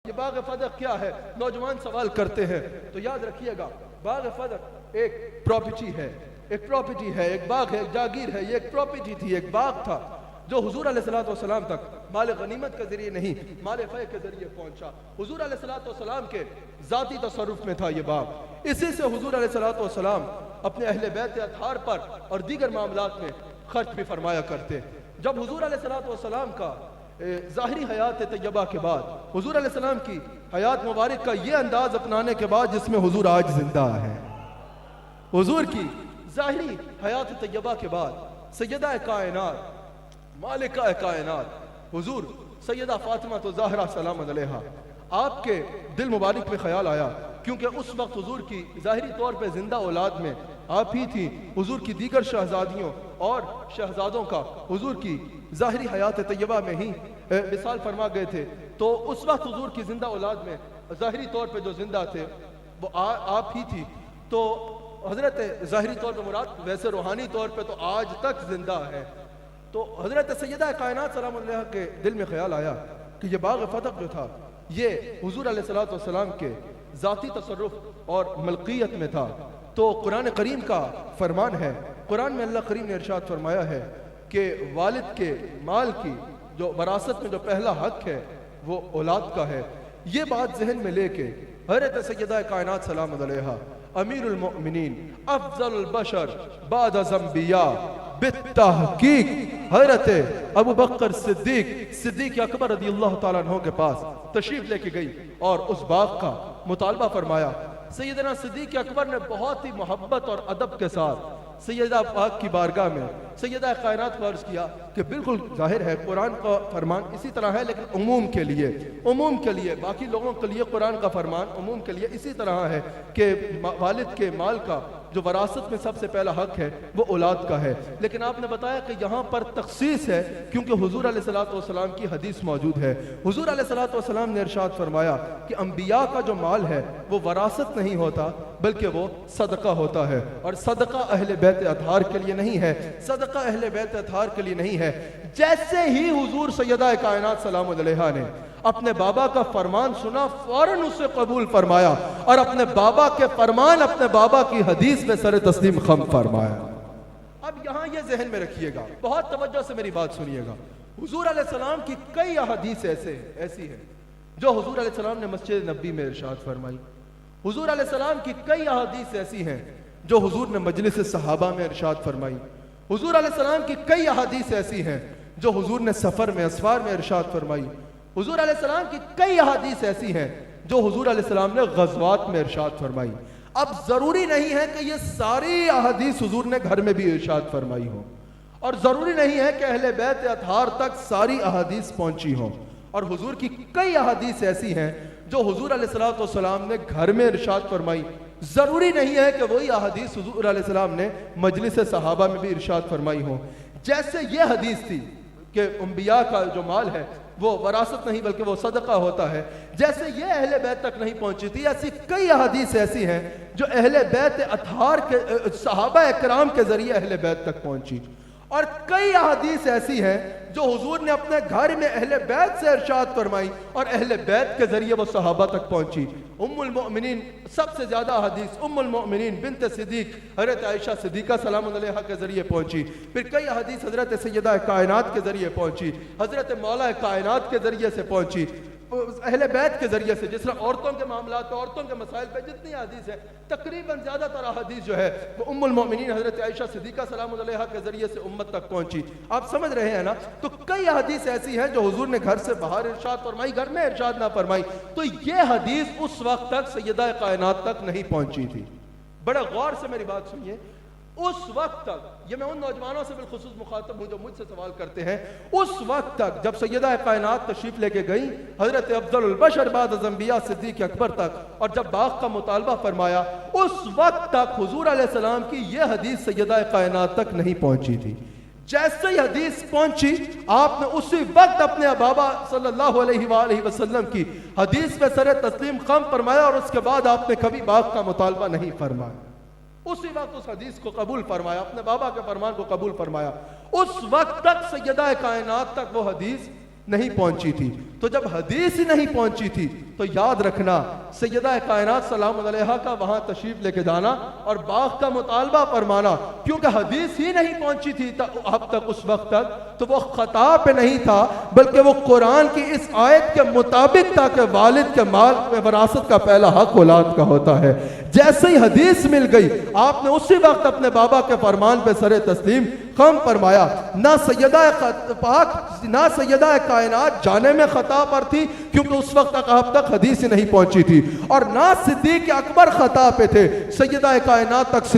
کہ باغ فدق کیا ہے؟ نوجوان سوال کرتے ہیں، تو یاد رکھیے گا باغ فدق ایک پراپرٹی ہے، ایک باغ ہے، ایک جاگیر ہے، یہ ایک پراپرٹی تھی، ایک باغ تھا جو حضور علیہ السلام تک مال غنیمت کے ذریعے نہیں، مال فے کے ذریعے پہنچا۔ حضور علیہ السلام کے ذاتی تصرف میں تھا یہ باغ، اسی سے حضور علیہ السلام اپنے اہل بیت اطہار پر اور دیگر معاملات میں خرچ بھی فرمایا کرتے۔ جب حضور علیہ السلام کا ظاہری حیات طیبہ کے بعد، حضور علیہ السلام کی حیات مبارک کا یہ انداز اپنانے کے بعد جس میں حضور آج زندہ ہے، حضور کی ظاہری حیات طیبہ کے بعد سیدہ کائنات، مالکہ کائنات حضور سیدہ فاطمہ الزہرا سلام علیہا، آپ کے دل مبارک میں خیال آیا، کیونکہ اس وقت حضور کی ظاہری طور پہ زندہ اولاد میں آپ ہی تھی، حضور کی دیگر شہزادیوں اور شہزادوں کا حضور کی ظاہری حیات طیبہ میں ہی وصال فرما گئے تھے، تو اس وقت حضور کی زندہ اولاد میں ظاہری طور پہ جو زندہ تھے وہ آپ ہی تھی۔ تو حضرت ظاہری طور پہ مراد، ویسے روحانی طور پہ تو آج تک زندہ ہے۔ تو حضرت سیدہ کائنات سلام علیہ کے دل میں خیال آیا کہ یہ باغ فتح جو تھا یہ حضور علیہ السلام کے ذاتی تصرف اور ملکیت میں تھا۔ تو قرآن کریم کا فرمان ہے، قرآن میں اللہ کریم نے ارشاد فرمایا ہے کہ والد کے مال کی جو وراثت میں جو پہلا حق ہے وہ اولاد کا ہے۔ یہ بات ذہن میں لے کے حضرت سیدہ کائنات سلام علیہا، امیر المؤمنین، افضل البشر بعد انبیاء، بالتحقیق حضرت ابو بکر صدیق اکبر رضی اللہ تعالیٰ عنہ کے پاس تشریف لے کے گئی اور اس باغ کا مطالبہ فرمایا۔ سیدنا صدیق اکبر نے بہت ہی محبت اور ادب کے ساتھ سیدہ پاک کی بارگاہ میں سیدہ کائنات کو عرض کیا کہ بالکل ظاہر ہے قرآن کا فرمان اسی طرح ہے، لیکن عموم کے لیے باقی لوگوں کے لیے قرآن کا فرمان عموم کے لیے اسی طرح ہے کہ والد کے مال کا جو وراثت میں سب سے پہلا حق ہے وہ اولاد کا ہے، لیکن آپ نے بتایا کہ یہاں پر تخصیص ہے کیونکہ حضور علیہ السلام کی حدیث موجود ہے۔ حضور علیہ السلام نے ارشاد فرمایا کہ انبیاء کا جو مال ہے وہ وراثت نہیں ہوتا بلکہ وہ صدقہ ہوتا ہے، اور صدقہ اہل بیت اطہار کے لیے نہیں ہے، صدقہ اہل بیت اطہار کے لیے نہیں ہے۔ جیسے ہی حضور سیدہ کائنات سلام علیہا نے اپنے بابا کا فرمان سنا، فوراً اسے قبول فرمایا اور اپنے بابا کے فرمان، اپنے بابا کی حدیث میں سر تسلیم خم فرمایا۔ اب یہاں یہ ذہن میں رکھیے گا، بہت توجہ سے میری بات سنیے گا، حضور علیہ السلام کی کئی احادیث ایسی ہیں جو حضور علیہ السلام نے مسجد نبوی میں ارشاد فرمائی۔ حضور علیہ السلام کی کئی احادیث ایسی ہیں جو حضور نے مجلس صحابہ میں ارشاد فرمائی۔ حضور علیہ السلام کی کئی احادیث ایسی ہیں جو حضور نے سفر میں اسفار میں ارشاد فرمائی۔ حضور علیہ السلام کی کئی احادیث ایسی ہیں جو حضور علیہ السلام نے غزوات میں ارشاد فرمائی۔ اب ضروری نہیں ہے کہ یہ ساری احادیث حضور نے گھر میں بھی ارشاد فرمائی ہوں، اور ضروری نہیں ہے کہ اہل بیت اطہار تک ساری احادیث پہنچی ہوں، اور حضور کی کئی احادیث ایسی ہیں جو حضور علیہ السلام نے گھر میں ارشاد فرمائی۔ ضروری نہیں ہے کہ وہی احادیث حضور علیہ السلام نے مجلس صحابہ میں بھی ارشاد فرمائی ہوں۔ جیسے یہ حدیث تھی کہ انبیاء کا جو مال ہے وہ وراثت نہیں بلکہ وہ صدقہ ہوتا ہے، جیسے یہ اہل بیت تک نہیں پہنچی تھی، ایسی کئی احادیث ایسی ہیں جو اہل بیت اطہار کے صحابہ اکرام کے ذریعے اہل بیت تک پہنچی، اور کئی احادیث ایسی ہیں جو حضور نے اپنے گھر میں اہل بیت سے ارشاد فرمائی اور اہل بیت کے ذریعے وہ صحابہ تک پہنچی۔ ام المؤمنین، سب سے زیادہ حدیث ام المؤمنین بنت صدیق حضرت عائشہ صدیقہ سلام علیہا کے ذریعے پہنچی، پھر کئی حدیث حضرت سیدہ کائنات کے ذریعے پہنچی، حضرت مولا کائنات کے ذریعے سے پہنچی، اہل بیت کے ذریعے سے، جس طرح عورتوں کے معاملات پہ، عورتوں کے مسائل پہ جتنی حدیث ہے تقریباً زیادہ تر حدیث جو ہے وہ ام المؤمنین حضرت عائشہ صدیقہ سلام علیہا کے ذریعے سے امت تک پہنچی۔ آپ سمجھ رہے ہیں نا؟ تو کئی حدیث ایسی ہیں جو حضور نے گھر سے باہر ارشاد فرمائی، گھر میں ارشاد نہ فرمائی، تو یہ حدیث اس وقت تک سیدہ کائنات تک نہیں پہنچی تھی۔ بڑا غور سے میری بات سنیے، اس وقت تک، یہ میں ان نوجوانوں سے بالخصوص مخاطب ہوں جو مجھ سے سوال کرتے ہیں، اس وقت تک جب سیدہ کائنات تشریف لے کے گئی حضرت افضل البشر بعد از انبیاء صدیق اکبر تک، اور جب باغ کا مطالبہ فرمایا، اس وقت تک حضور علیہ السلام کی یہ حدیث سیدہ کائنات تک نہیں پہنچی تھی۔ جیسے ہی حدیث پہنچی، آپ نے اسی وقت اپنے بابا صلی اللہ علیہ وآلہ وسلم کی حدیث میں سر تسلیم خم فرمایا، اور اس کے بعد آپ نے کبھی باغ کا مطالبہ نہیں فرمایا۔ اسی وقت اس حدیث کو قبول فرمایا، اپنے بابا کے فرمان کو قبول فرمایا۔ اس وقت تک سیدہ کائنات تک وہ حدیث نہیں پہنچی تھی۔ تو جب حدیث ہی نہیں پہنچی تھی تو یاد رکھنا سیدہ کائنات سلام علیہا کا وہاں تشریف لے کے جانا اور باغ کا مطالبہ فرمانا، کیونکہ حدیث ہی نہیں پہنچی تھی اب تک اس وقت تک، تو وہ خطا پہ نہیں تھا بلکہ وہ قرآن کی اس آیت کے مطابق تھا کہ والد کے مال میں وراثت کا پہلا حق اولاد کا ہوتا ہے۔ جیسے ہی حدیث مل گئی آپ نے اسی وقت اپنے بابا کے فرمان پہ سر تسلیم خم فرمایا۔ نہ سیدہ کائنات جانے میں خطا پر تھی کیونکہ اس وقت تک آپ تک حدیث نہیں پہنچی تھی، اور نہ صدیق اکبر خطا پہ تھے سیدہ کائنات تک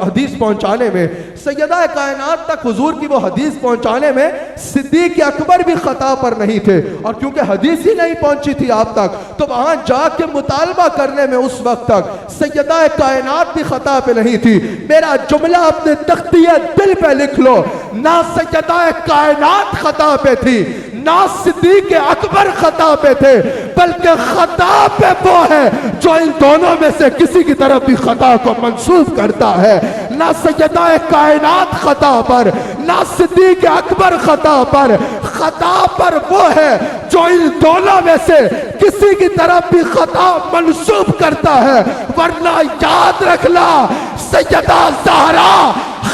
حدیث پہنچانے میں، سیدہ کائنات تک حضور کی وہ حدیث پہنچانے میں صدیق اکبر بھی خطا پر نہیں تھے، اور کیونکہ حدیث ہی نہیں پہنچی تھی آپ تک تو وہاں جا کے مطالبہ کرنے میں اس وقت تک سیدہ کائنات بھی خطا پہ نہیں تھی۔ میرا جملہ اپنے تختیہ دل پہ لکھ لو، نہ سیدہ کائنات خطا پہ تھی نہ صدیق اکبر خطا پہ تھے، بلکہ خطا پہ وہ ہے جو ان دونوں میں سے کسی کی طرف بھی خطا کو منسوب کرتا ہے۔ نہ سیدہ کائنات خطا پر نہ صدیق اکبر خطا پر وہ ہے جو ان دونوں میں سے کسی کی طرف بھی خطا منسوب کرتا ہے، ورنہ یاد رکھنا سیدہ زہرا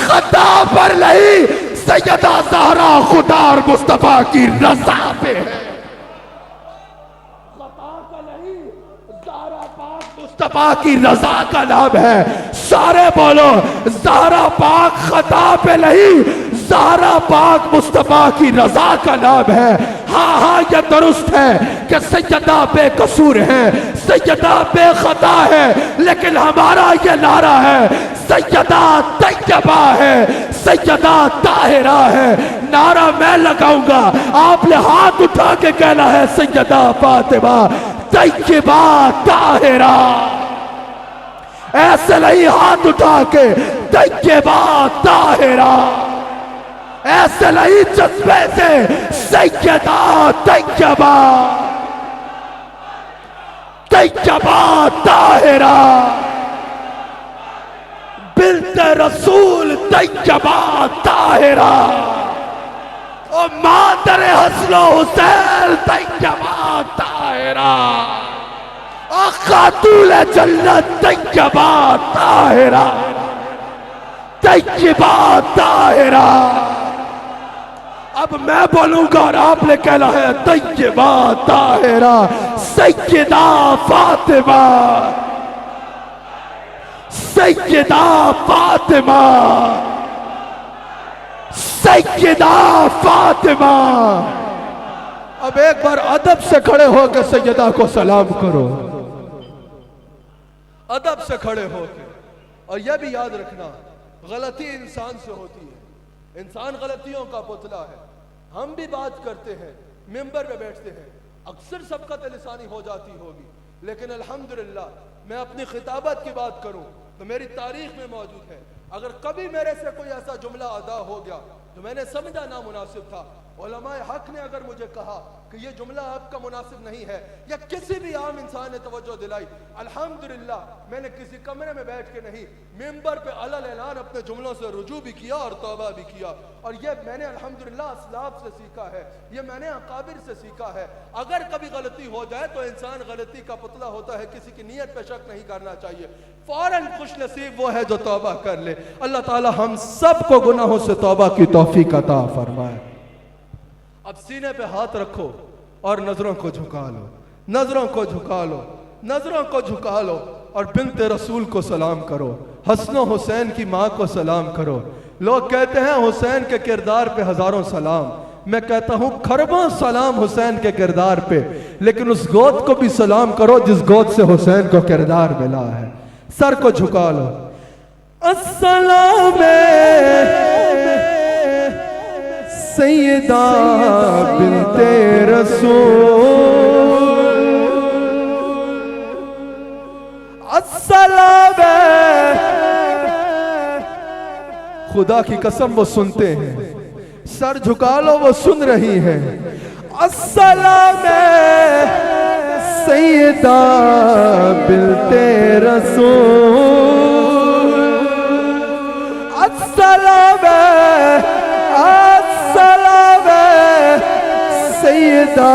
خطا پر نہیں، سیدہ زہرا خدا اور مصطفیٰ کی رضا پہ ہے، خطا کا نہیں، زہرا پاک مصطفیٰ کی رضا کا نام ہے۔ سارے بولو زہرا پاک خطا پہ نہیں، زہرا پاک مصطفیٰ کی رضا کا نام ہے۔ ہاں یہ درست ہے کہ سیدہ بے قصور ہے، سیدہ بے خطا ہے، لیکن ہمارا یہ نعرہ ہے سیدہ طیبہ ہے، سیدہ طاہرہ ہے۔ نعرہ میں لگاؤں گا، آپ نے ہاتھ اٹھا کے کہنا ہے سیدہ فاطمہ طیبہ طاہرہ، ایسے نہیں ہاتھ اٹھا کے طیبہ طاہرہ، ایسے نہیں جذبے سے سیدہ طیبہ طاہرہ بنت رسول طیبہ طاہرہ، او مادر حسن و حسین طیبہ طاہرہ، خاتون جنت طیبہ طاہرہ، طیبہ طاہرہ۔ اب میں بولوں گا اور آپ نے کہنا ہے طیبہ طاہرہ، سیدہ فاطمہ، سیدہ فاطمہ، سیدہ فاطمہ۔ اب ایک بار ادب سے کھڑے ہو کے سیدہ کو سلام کرو، ادب سے کھڑے ہو کے۔ اور یہ بھی یاد رکھنا غلطی انسان سے ہوتی ہے، انسان غلطیوں کا پتلا ہے، ہم بھی بات کرتے ہیں، ممبر پہ بیٹھتے ہیں، اکثر سبقت لسانی ہو جاتی ہوگی، لیکن الحمدللہ میں اپنی خطابت کی بات کروں تو میری تاریخ میں موجود ہے، اگر کبھی میرے سے کوئی ایسا جملہ ادا ہو گیا جو میں نے سمجھا نامناسب تھا، علماء حق نے اگر مجھے کہا کہ یہ جملہ آپ کا مناسب نہیں ہے، یا کسی بھی عام انسان نے توجہ دلائی، الحمدللہ میں نے کسی کمرے میں بیٹھ کے نہیں، ممبر پہ علل اعلان اپنے جملوں سے رجوع بھی کیا اور توبہ بھی کیا، اور یہ میں نے الحمدللہ اسلاف سے سیکھا ہے، یہ میں نے اکابر سے سیکھا ہے۔ اگر کبھی غلطی ہو جائے تو انسان غلطی کا پتلا ہوتا ہے، کسی کی نیت پہ شک نہیں کرنا چاہیے، فوراً خوش نصیب وہ ہے جو توبہ کر لے۔ اللہ تعالی ہم سب کو گناہوں سے توبہ کی توفیق عطا فرمائے۔ اب سینے پہ ہاتھ رکھو اور نظروں کو جھکا لو، نظروں کو جھکا لو، نظروں کو جھکا لو، اور بنت رسول کو سلام کرو، حسن و حسین کی ماں کو سلام کرو۔ لوگ کہتے ہیں حسین کے کردار پہ ہزاروں سلام، میں کہتا ہوں کھربوں سلام حسین کے کردار پہ، لیکن اس گود کو بھی سلام کرو جس گود سے حسین کو کردار ملا ہے۔ سر کو جھکا لو، السلام سیدہ بنت رسول، السلام، خدا کی قسم وہ سنتے ہیں، سر جھکا لو وہ سن رہی ہیں۔ السلام سیدہ بنت رسول، السلام السلام سیدہ